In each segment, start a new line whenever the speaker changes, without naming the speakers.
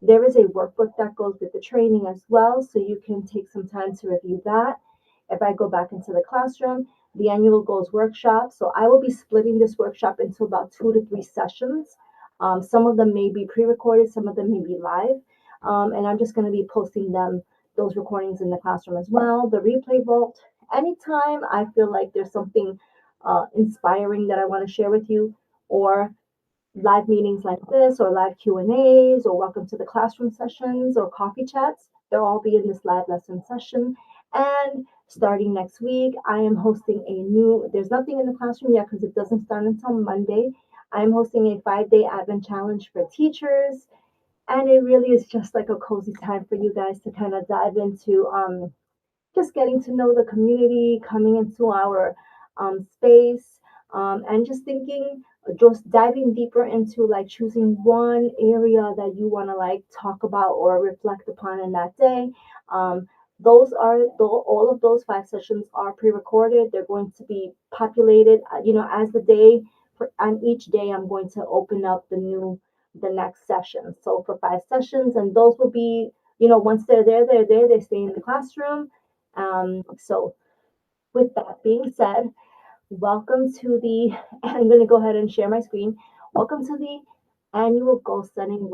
There is a workbook that goes with the training as well, so you can take some time to review that. If I go back into the classroom, the annual goals workshop. So I will be splitting this workshop into about 2 to 3 sessions. Some of them may be pre-recorded, some of them may be live, and I'm just going to be posting those recordings in the classroom as well. The replay vault. Anytime I feel like there's something inspiring that I want to share with you, or live meetings like this, or live Q&As, or welcome to the classroom sessions, or coffee chats, they'll all be in this live lesson session. And starting next week, I am hosting there's nothing in the classroom yet because it doesn't start until Monday. I'm hosting a 5-day Advent challenge for teachers. And it really is just like a cozy time for you guys to kind of dive into just getting to know the community, coming into our space, and just thinking, just diving deeper into like choosing one area that you want to like talk about or reflect upon in that day. All of those 5 sessions are pre-recorded. They're going to be populated, as the day. On each day, I'm going to open up the next session. So for 5 sessions, and those will be, once they're there, they stay in the classroom. So with that being said, welcome to I'm going to go ahead and share my screen. Welcome to the annual goal setting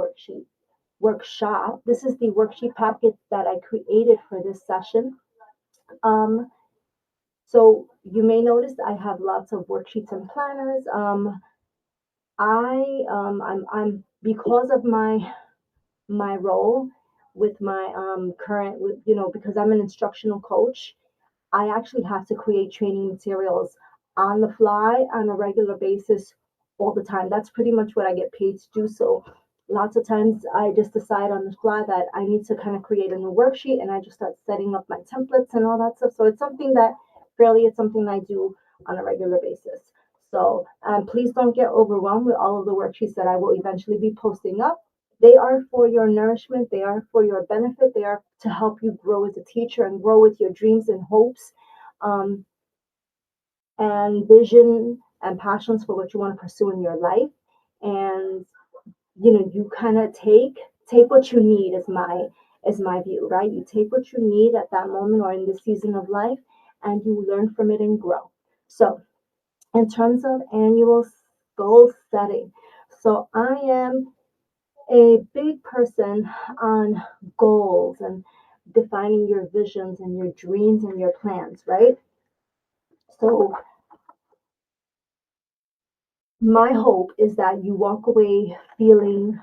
workshop. This is the worksheet packet that I created for this session. So you may notice I have lots of worksheets and planners. I'm because of my role with my current, because I'm an instructional coach. I actually have to create training materials on the fly on a regular basis all the time. That's pretty much what I get paid to do. So lots of times I just decide on the fly that I need to kind of create a new worksheet, and I just start setting up my templates and all that stuff. So it's something I do on a regular basis. So please don't get overwhelmed with all of the worksheets that I will eventually be posting up. They are for your nourishment, they are for your benefit, they are to help you grow as a teacher and grow with your dreams and hopes, um, and vision and passions for what you want to pursue in your life. And you kind of take what you need, is my view, right? You take what you need at that moment or in this season of life, and you learn from it and grow. So in terms of annual goal setting, so I am a big person on goals and defining your visions and your dreams and your plans, right? So my hope is that you walk away feeling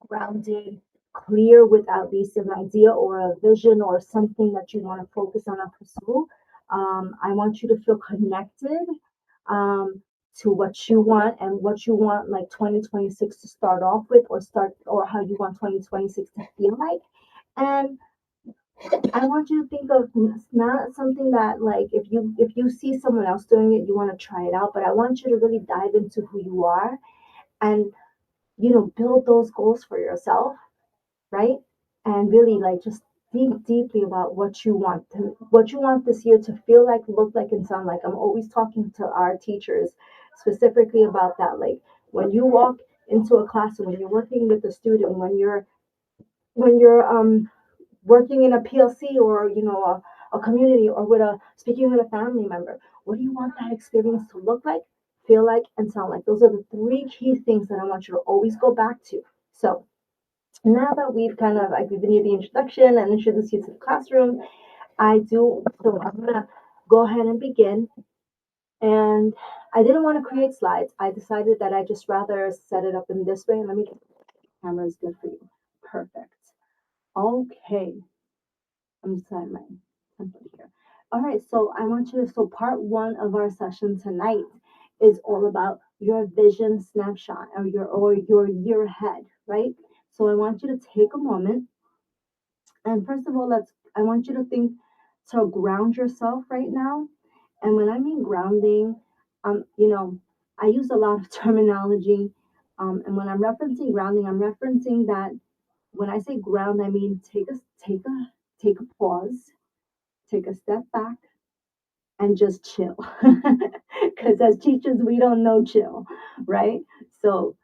grounded, clear, with at least an idea or a vision or something that you want to focus on and pursue. I want you to feel connected um, to what you want, and what you want like 2026 to start off with, or how you want 2026 to feel like. And I want you to think of not something that, like, if you see someone else doing it, you want to try it out, but I want you to really dive into who you are, and build those goals for yourself, right? And really like just think deeply about what you want this year to feel like, look like, and sound like. I'm always talking to our teachers specifically about that. Like when you walk into a class, when you're working with a student, when you're working in a PLC, or a community, or speaking with a family member, what do you want that experience to look like, feel like, and sound like? Those are the 3 key things that I want you to always go back to. So now that we've kind of like given you the introduction and introduced you to the classroom, I'm gonna go ahead and begin. And I didn't want to create slides. I decided that I just rather set it up in this way. Let me get the camera is good for you. Perfect. Okay. I'm inside my template here. All right, so part 1 of our session tonight is all about your vision snapshot, or your year ahead, right? So I want you to take a moment, and first of all, I want you to think to ground yourself right now. And when I mean grounding, I use a lot of terminology. And when I'm referencing grounding, I'm referencing that when I say ground, I mean take a pause, take a step back, and just chill. Because as teachers, we don't know chill, right? So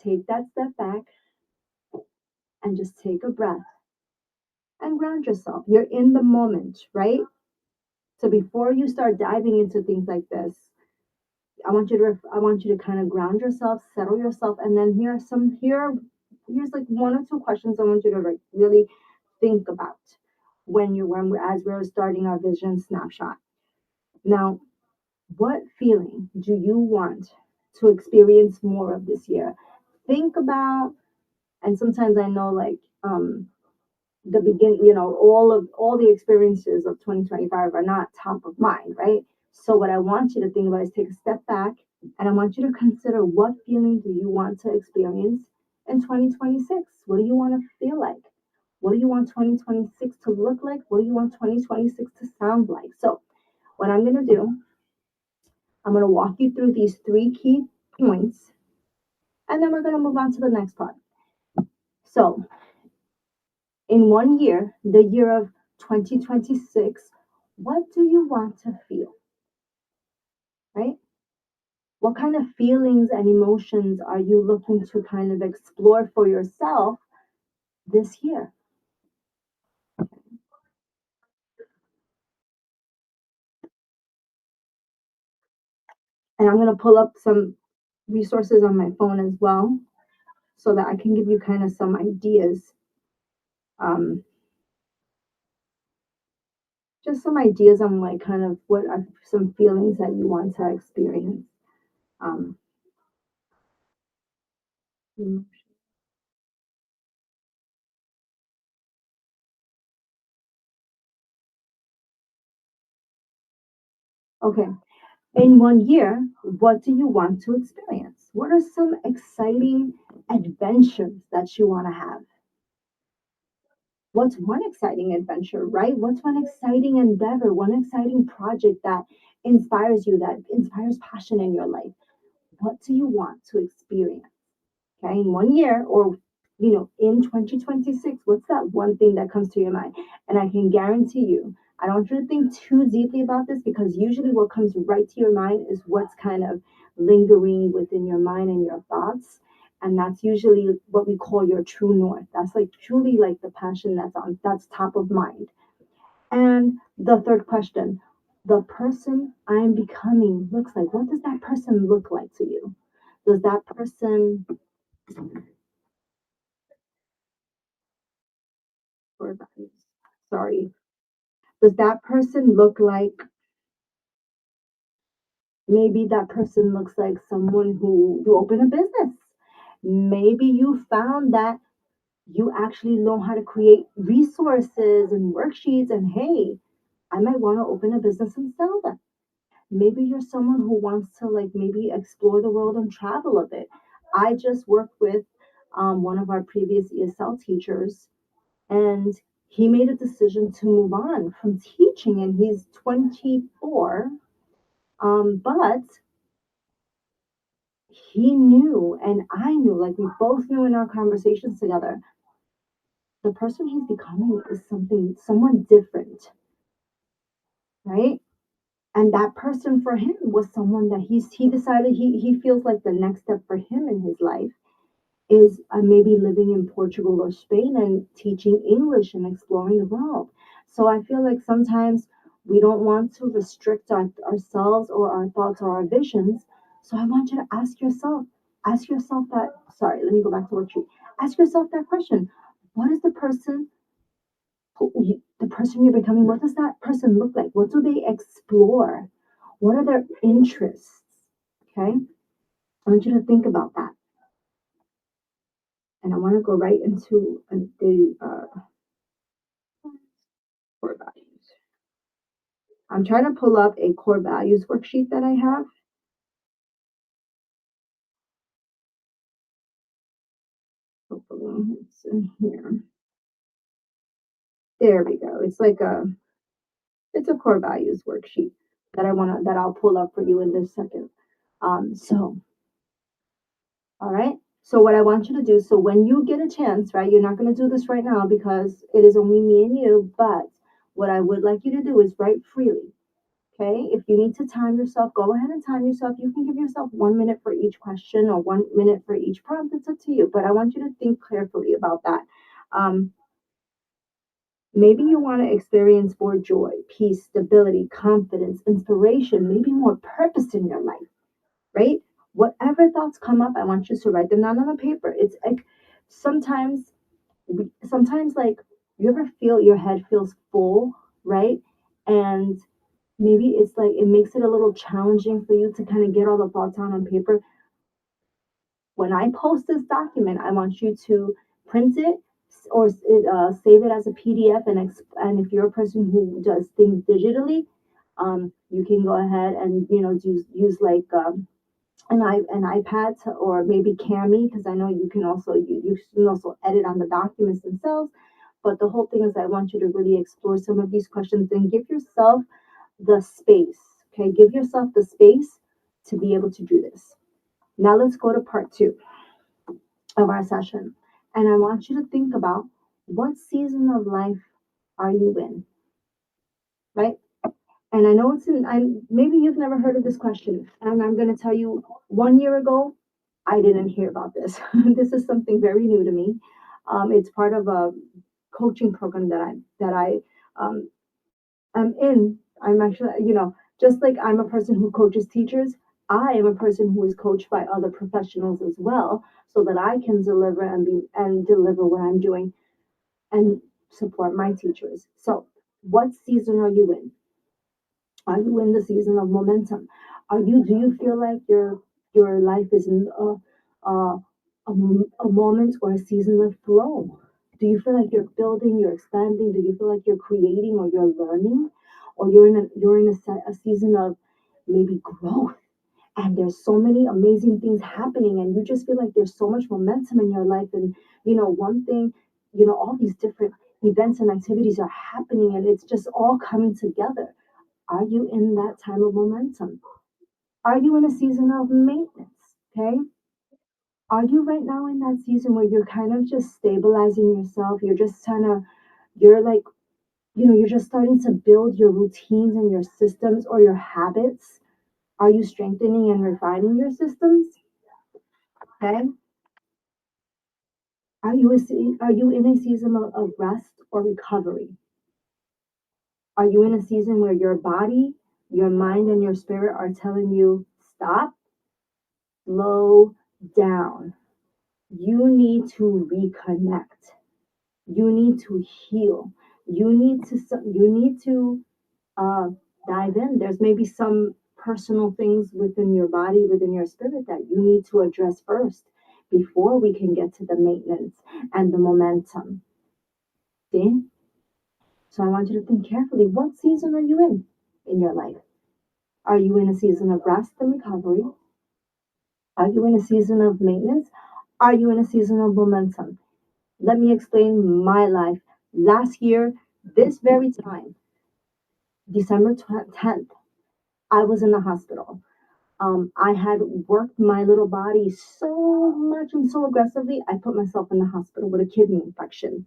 Take that step back and just take a breath and ground yourself. You're in the moment, right? So before you start diving into things like this, I want you to kind of ground yourself, settle yourself, and then here's like one or two questions I want you to like really think about when we're as we're starting our vision snapshot. Now, what feeling do you want to experience more of this year? Think about, and sometimes I know like the begin all the experiences of 2025 are not top of mind, right? So what I want you to think about is take a step back, and I want you to consider, what feeling do you want to experience in 2026? What do you want to feel like? What do you want 2026 to look like? What do you want 2026 to sound like? So what I'm going to do, I'm going to walk you through these three key points, and then we're going to move on to the next part. So in one year, the year of 2026, what do you want to feel, right? What kind of feelings and emotions are you looking to kind of explore for yourself this year? And I'm going to pull up some resources on my phone as well so that I can give you kind of some ideas, um, just some ideas on like kind of what are some feelings that you want to experience. Um, okay, in one year, what do you want to experience? What are some exciting adventures that you want to have? What's one exciting adventure, right? What's one exciting endeavor, one exciting project that inspires you, that inspires passion in your life? What do you want to experience? Okay, in one year, or in 2026, what's that one thing that comes to your mind? And I can guarantee you, I don't want you to think too deeply about this, because usually what comes right to your mind is what's kind of lingering within your mind and your thoughts. And that's usually what we call your true north. That's like truly like the passion that's top of mind. And the third question, the person I'm becoming looks like. What does that person look like to you? Does that person, or sorry, does that person look like, maybe that person looks like someone who you open a business. Maybe you found that you actually know how to create resources and worksheets, and hey, I might want to open a business and sell them. Maybe you're someone who wants to like maybe explore the world and travel a bit. I just worked with one of our previous ESL teachers, and he made a decision to move on from teaching, and he's 24. But he knew, and I knew, like we both knew in our conversations together, the person he's becoming is someone different, right? And that person for him was someone that he decided he feels like the next step for him in his life is maybe living in Portugal or Spain and teaching English and exploring the world. So I feel like sometimes we don't want to restrict ourselves or our thoughts or our visions. So I want you to ask yourself that. Sorry, let me go back to worksheet. Ask yourself that question. What is the person you're becoming? What does that person look like? What do they explore? What are their interests? Okay, I want you to think about that. And I want to go right into the core values. I'm trying to pull up a core values worksheet that I have. Hopefully it's in here. There we go. It's a core values worksheet that I'll pull up for you in this second. So all right. So what I want you to do, so when you get a chance, right, you're not going to do this right now because it is only me and you, but what I would like you to do is write freely. Okay, if you need to time yourself, go ahead and time yourself. You can give yourself 1 minute for each question or 1 minute for each prompt. It's up to you, but I want you to think carefully about that. Um, Maybe you want to experience more joy, peace, stability, confidence, inspiration, maybe more purpose in your life, right? Whatever thoughts come up, I want you to write them down on a paper. It's like sometimes, sometimes like you ever feel your head feels full, right? And maybe it's like it makes it a little challenging for you to kind of get all the thoughts down on paper. When I post this document, I want you to print it or save it as a PDF. And if you're a person who does things digitally, you can go ahead and use like an iPad or maybe Cami, because I know you can also edit on the documents themselves. But the whole thing is, I want you to really explore some of these questions and give yourself the space. Okay, give yourself the space to be able to do this. Now let's go to part two of our session. And I want you to think about, what season of life are you in, right? And I know maybe you've never heard of this question. And I'm going to tell you, 1 year ago, I didn't hear about this. This is something very new to me. It's part of a coaching program that I am in. I'm actually, just like I'm a person who coaches teachers, I am a person who is coached by other professionals as well, so that I can deliver what I'm doing and support my teachers. So, what season are you in? Are you in the season of momentum? Do you feel like your life is in a moment or a season of flow? Do you feel like you're building, you're expanding? Do you feel like you're creating or you're learning? Or a season of maybe growth, and there's so many amazing things happening, and you just feel like there's so much momentum in your life, and one thing, all these different events and activities are happening, and it's just all coming together. Are you in that time of momentum? Are you in a season of maintenance? Okay. Are you right now in that season where you're kind of just stabilizing yourself? You're like, you're just starting to build your routines and your systems or your habits. Are you strengthening and refining your systems? Okay. Are you in a season of rest or recovery? Are you in a season where your body, your mind, and your spirit are telling you, stop, slow down? You need to reconnect. You need to heal. You need to uh, dive in. There's maybe some personal things within your body, within your spirit, that you need to address first before we can get to the maintenance and the momentum. See? So I want you to think carefully. What season are you in your life? Are you in a season of rest and recovery? Are you in a season of maintenance? Are you in a season of momentum? Let me explain my life. Last year, this very time, December 10th, I was in the hospital. I had worked my little body so much and so aggressively, I put myself in the hospital with a kidney infection.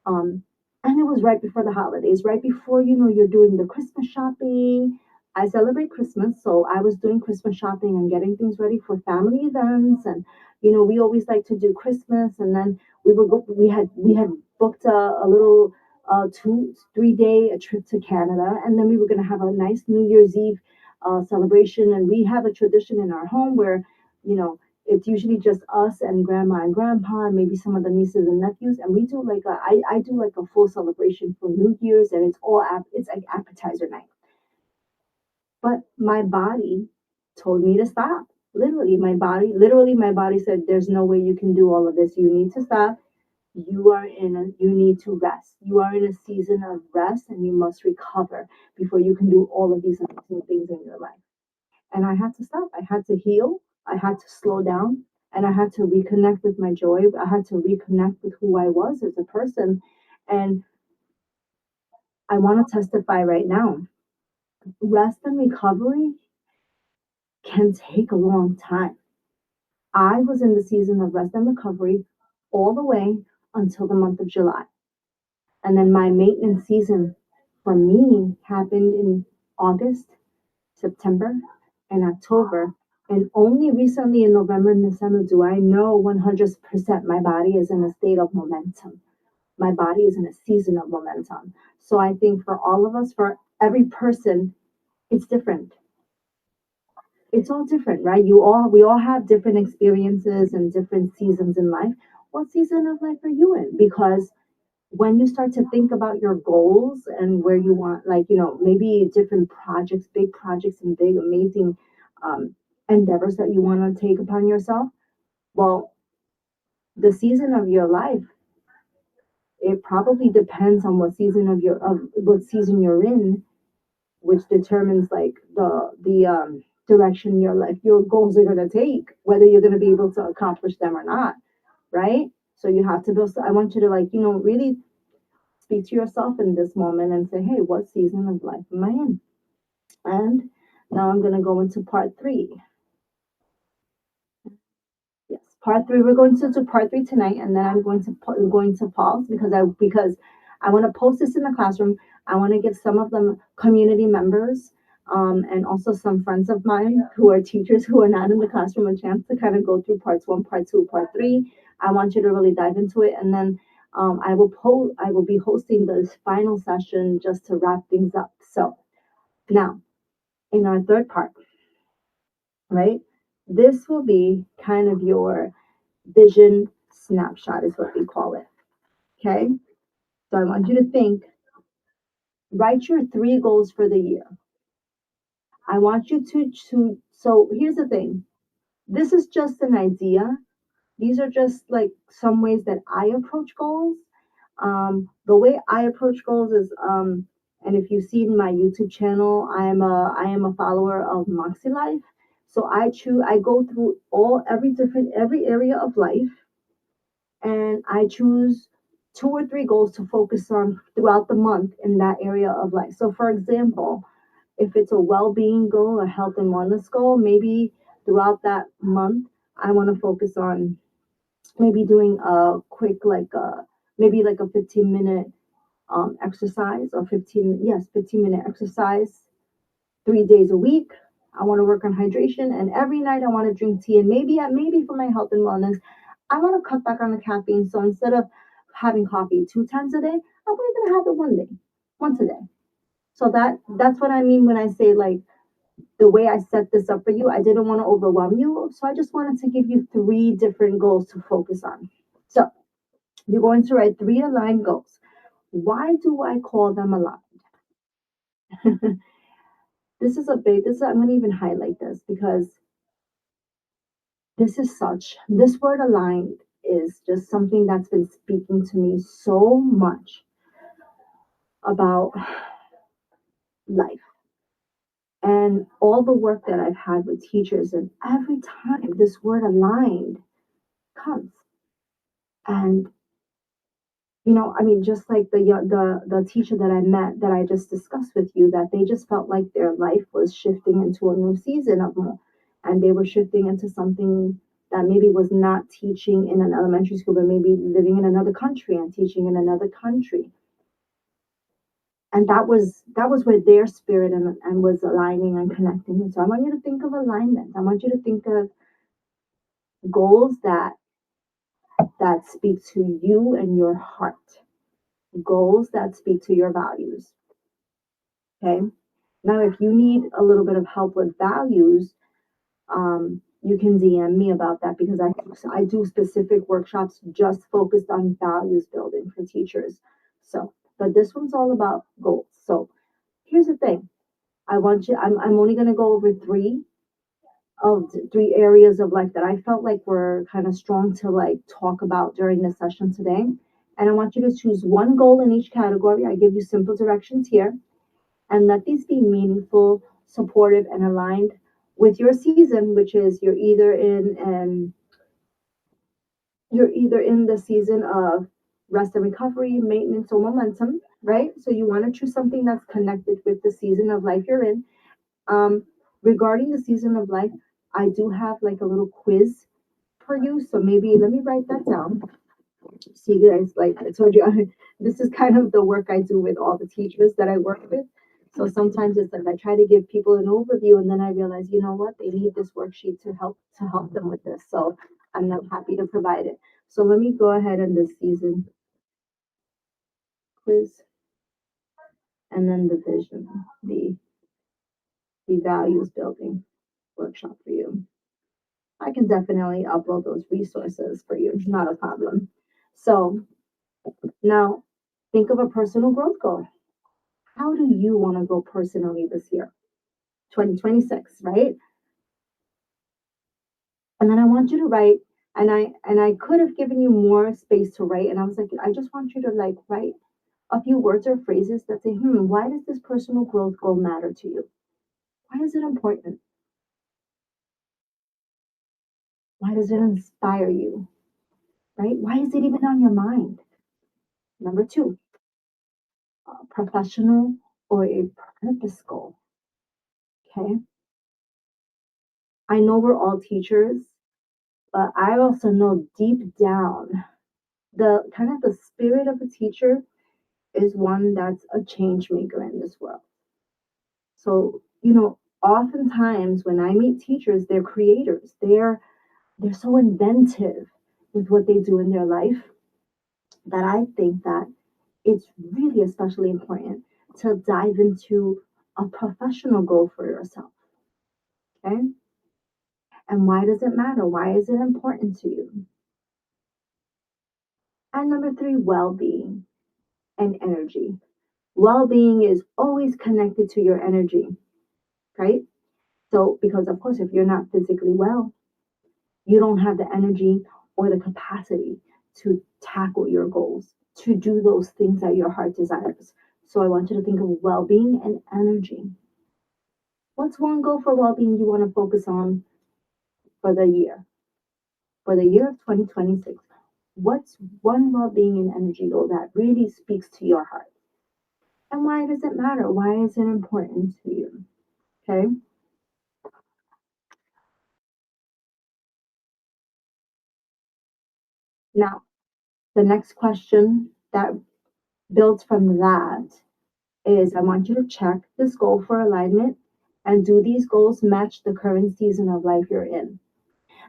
Um, and it was right before the holidays, right before, you're doing the Christmas shopping. I celebrate Christmas, so I was doing Christmas shopping and getting things ready for family events. And, we always like to do Christmas. And then we had booked a little 2 3 day a trip to Canada. And then we were going to have a nice New Year's Eve celebration. And we have a tradition in our home where, you know, it's usually just us and grandma and grandpa and maybe some of the nieces and nephews, and we do like I do like a full celebration for New Year's, and it's like appetizer night. But my body told me to stop. Literally my body said, there's no way you can do all of this. You need to stop. You need to rest. You are in a season of rest, and you must recover before you can do all of these amazing things in your life. And I had to stop. I had to heal. I had to slow down, and I had to reconnect with my joy. I had to reconnect with who I was as a person. And I want to testify right now, rest and recovery can take a long time. I was in the season of rest and recovery all the way until the month of July. And then my maintenance season for me happened in August September, and October. And only recently in November and December do I know 100% my body is in a state of momentum. My body is in a season of momentum. So I think for all of us, for every person, it's different. It's all different, right? We all have different experiences and different seasons in life. What season of life are you in? Because when you start to think about your goals and where you want, like, maybe different projects, big projects and big, amazing um, endeavors that you want to take upon yourself, well, the season of your life, it probably depends on what season you're in, which determines like the direction your goals are going to take, whether you're going to be able to accomplish them or not, right? So you have to build. So I want you to, like, really speak to yourself in this moment and say, hey, what season of life am I in? And now I'm going to go into part three. Yes, part three. We're going to do part three tonight, and then I'm going to pause because I want to post this in the classroom. I want to give some of them community members, and also some friends of mine who are teachers who are not in the classroom a chance to kind of go through parts one, part two, part three. I want you to really dive into it, and then I will be hosting this final session just to wrap things up. So now in our third part, right? This will be kind of your vision snapshot is what we call it. Okay. So I want you to write your three goals for the year. I want you so here's the thing. This is just an idea. These are just like some ways that I approach goals. The way I approach goals is, and if you've seen my YouTube channel, I am a follower of Moxie Life. So I go through every area of life, and I choose two or three goals to focus on throughout the month in that area of life. So, for example, if it's a well being goal, a health and wellness goal, maybe throughout that month, I want to focus on maybe doing a quick, maybe like a 15-minute exercise, or 15-minute exercise 3 days a week. I want to work on hydration, and every night I want to drink tea. And maybe for my health and wellness, I want to cut back on the caffeine. So instead of having coffee 2 times a day, I'm only gonna have it one day, once a day. So that's what I mean when I say, like, the way I set this up for you. I didn't want to overwhelm you, so I just wanted to give you three different goals to focus on. So you're going to write three aligned goals. Why do I call them aligned? I'm going to even highlight this because this word aligned is just something that's been speaking to me so much about life and all the work that I've had with teachers. And every time this word aligned comes, and I mean, just like the teacher that I met, that I just discussed with you, that they just felt like their life was shifting into a new season of more, and they were shifting into something that maybe was not teaching in an elementary school, but maybe living in another country and teaching in another country. And that was where their spirit and was aligning and connecting. And so I want you to think of alignment. I want you to think of goals that speak to you and your heart, goals that speak to your values. Okay. Now, if you need a little bit of help with values, you can DM me about that, because I do specific workshops just focused on values building for teachers. So, but this one's all about goals. So here's the thing. I'm only going to go over three areas of life that I felt like were kind of strong to, like, talk about during this session today. And I want you to choose one goal in each category. I give you simple directions here, and let these be meaningful, supportive, and aligned with your season, which is you're either in the season of rest and recovery, maintenance, or momentum, right? So you want to choose something that's connected with the season of life you're in. Regarding the season of life, I do have like a little quiz for you. So maybe let me write that down. See, you guys, like I told you, this is kind of the work I do with all the teachers that I work with. So sometimes it's like I try to give people an overview and then I realize, you know what, they need this worksheet to help them with this. So I'm not happy to provide it. So let me go ahead and this season quiz and then the vision, the values building workshop for you. I can definitely upload those resources for you. Not a problem. So now think of a personal growth goal. How do you want to grow personally this year? 2026, right? And then I want you to write, and I could have given you more space to write. And I was like, I just want you to like write a few words or phrases that say, why does this personal growth goal matter to you? Why is it important? Why does it inspire you? Right? Why is it even on your mind? Number two, a professional or a purpose goal. Okay. I know we're all teachers, but I also know deep down the kind of the spirit of a teacher is one that's a change maker in this world. So, oftentimes when I meet teachers, they're creators. They're so inventive with what they do in their life that I think that it's really especially important to dive into a professional goal for yourself. Okay. And why does it matter? Why is it important to you? And number three, well being and energy. Well being is always connected to your energy, right? So, because of course, if you're not physically well, you don't have the energy or the capacity to tackle your goals, to do those things that your heart desires. So, I want you to think of well being and energy. What's one goal for well being you want to focus on for the year? For the year of 2026, what's one well being and energy goal that really speaks to your heart? And why does it matter? Why is it important to you? Okay. Now, the next question that builds from that is I want you to check this goal for alignment and do these goals match the current season of life you're in?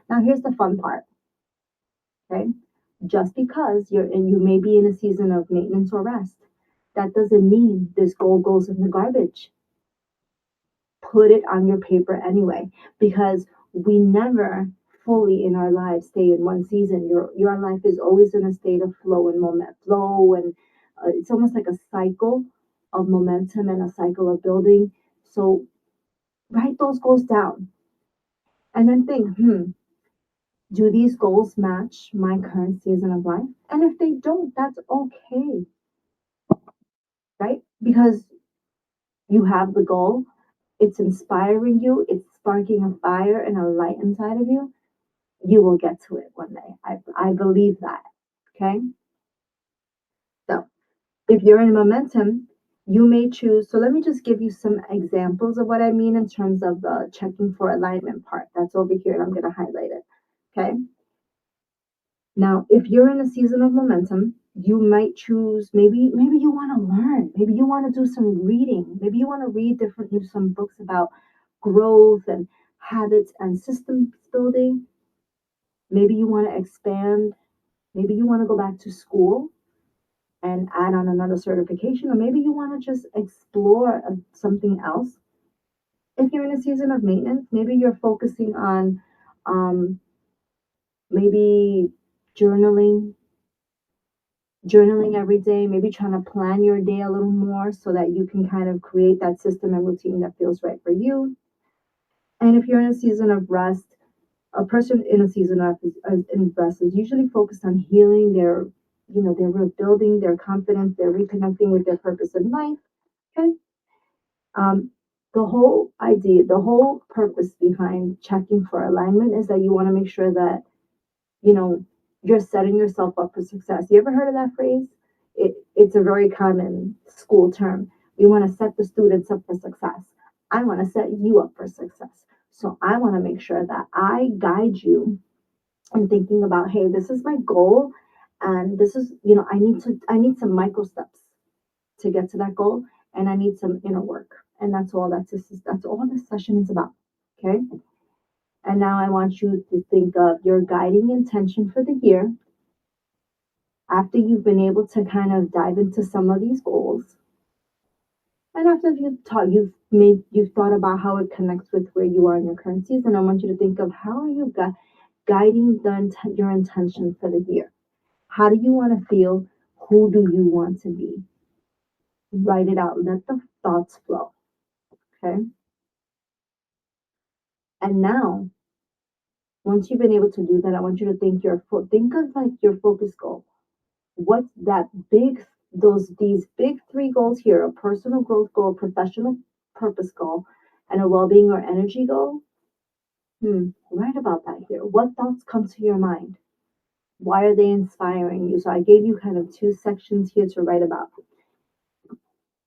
Now, here's the fun part, okay? Just because you may be in a season of maintenance or rest, that doesn't mean this goal goes in the garbage. Put it on your paper anyway, because we never fully in our lives stay in one season. Your life is always in a state of flow and flow, and it's almost like a cycle of momentum and a cycle of building. So write those goals down and then think, do these goals match my current season of life? And if they don't, that's okay, right? Because you have the goal, it's inspiring you, it's sparking a fire and a light inside of you. You will get to it one day. I believe that. Okay. So if you're in momentum, you may choose. So let me just give you some examples of what I mean in terms of the checking for alignment part. That's over here, and I'm going to highlight it. Okay. Now, if you're in a season of momentum, you might choose maybe you want to learn, maybe you want to do some reading, maybe you want to read some books about growth and habits and systems building. Maybe you want to expand, maybe you want to go back to school and add on another certification, or maybe you want to just explore something else. If you're in a season of maintenance, maybe you're focusing on maybe journaling, every day, maybe trying to plan your day a little more so that you can kind of create that system and routine that feels right for you. And if you're in a season of rest, a person in a season of in rest is usually focused on healing they're rebuilding their confidence, they're reconnecting with their purpose in life. Okay. Um, the whole idea, the whole purpose behind checking for alignment is that you want to make sure that you know, you're setting yourself up for success. You ever heard of that phrase? It's a very common school term. We want to set the students up for success. I want to set you up for success. So I want to make sure that I guide you in thinking about, hey, this is my goal. And this is, I need some micro steps to get to that goal. and I need some inner work. And that's all this session is about. Okay. And now I want you to think of your guiding intention for the year after you've been able to kind of dive into some of these goals. And after you've thought about how it connects with where you are in your current season, I want you to think of how are you guiding your intention for the year. How do you want to feel? Who do you want to be? Write it out. Let the thoughts flow. Okay. And now, once you've been able to do that, I want you to think of like your focus goal. What's that big these big three goals here: a personal growth goal, professional purpose goal, and a well-being or energy goal. Write about that here. What thoughts come to your mind? Why are they inspiring you? So I gave you kind of two sections here to write about.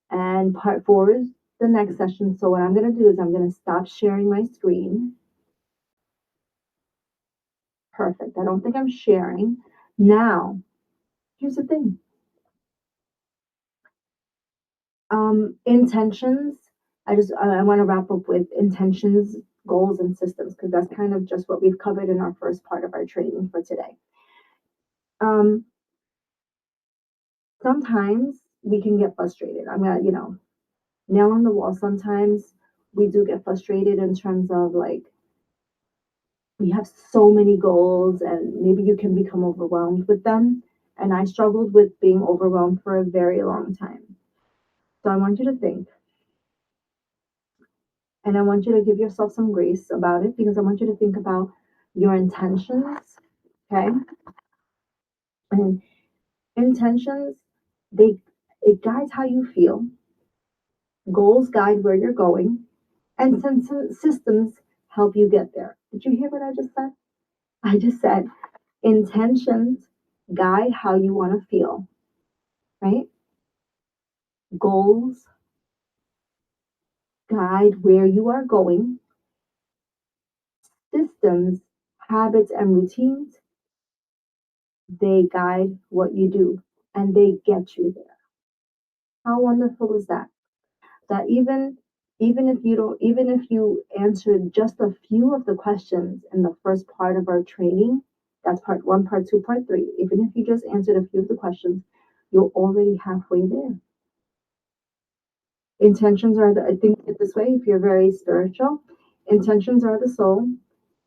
And part four is the next session. So what I'm going to do is I'm going to stop sharing my screen. Perfect. I don't think I'm sharing. Now, here's the thing. Intentions. I want to wrap up with intentions, goals, and systems because that's kind of just what we've covered in our first part of our training for today. Um, Sometimes we can get frustrated. I'm gonna, nail on the wall. Sometimes we do get frustrated in terms of like we have so many goals and maybe you can become overwhelmed with them. And I struggled with being overwhelmed for a very long time. So I want you to think and I want you to give yourself some grace about it because I want you to think about your intentions. Okay. And intentions, they it guides how you feel, goals guide where you're going, and systems help you get there. Did you hear what I just said? I just said intentions guide how you want to feel, right? Goals guide where you are going. Systems, habits, and routines, they guide what you do and they get you there. How wonderful is that? That even if you answered just a few of the questions in the first part of our training, that's part one, part two, part three, even if you just answered a few of the questions, you're already halfway there. Intentions are I think it this way if you're very spiritual. Intentions are the soul,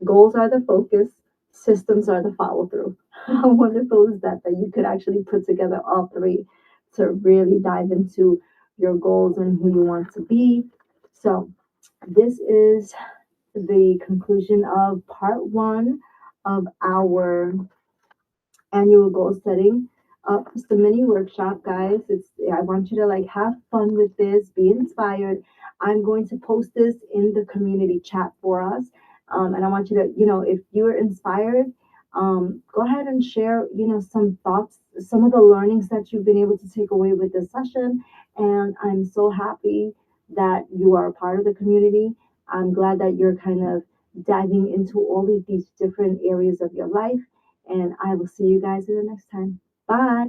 goals are the focus, systems are the follow through. How wonderful is that you could actually put together all three to really dive into your goals and who you want to be. So, this is the conclusion of part one of our annual goal setting. Just a mini workshop, guys. I want you to like have fun with this, be inspired. I'm going to post this in the community chat for us, and I want you to, if you're inspired, go ahead and share, some thoughts, some of the learnings that you've been able to take away with this session. And I'm so happy that you are a part of the community. I'm glad that you're kind of diving into all of these different areas of your life and I will see you guys in the next time. Bye.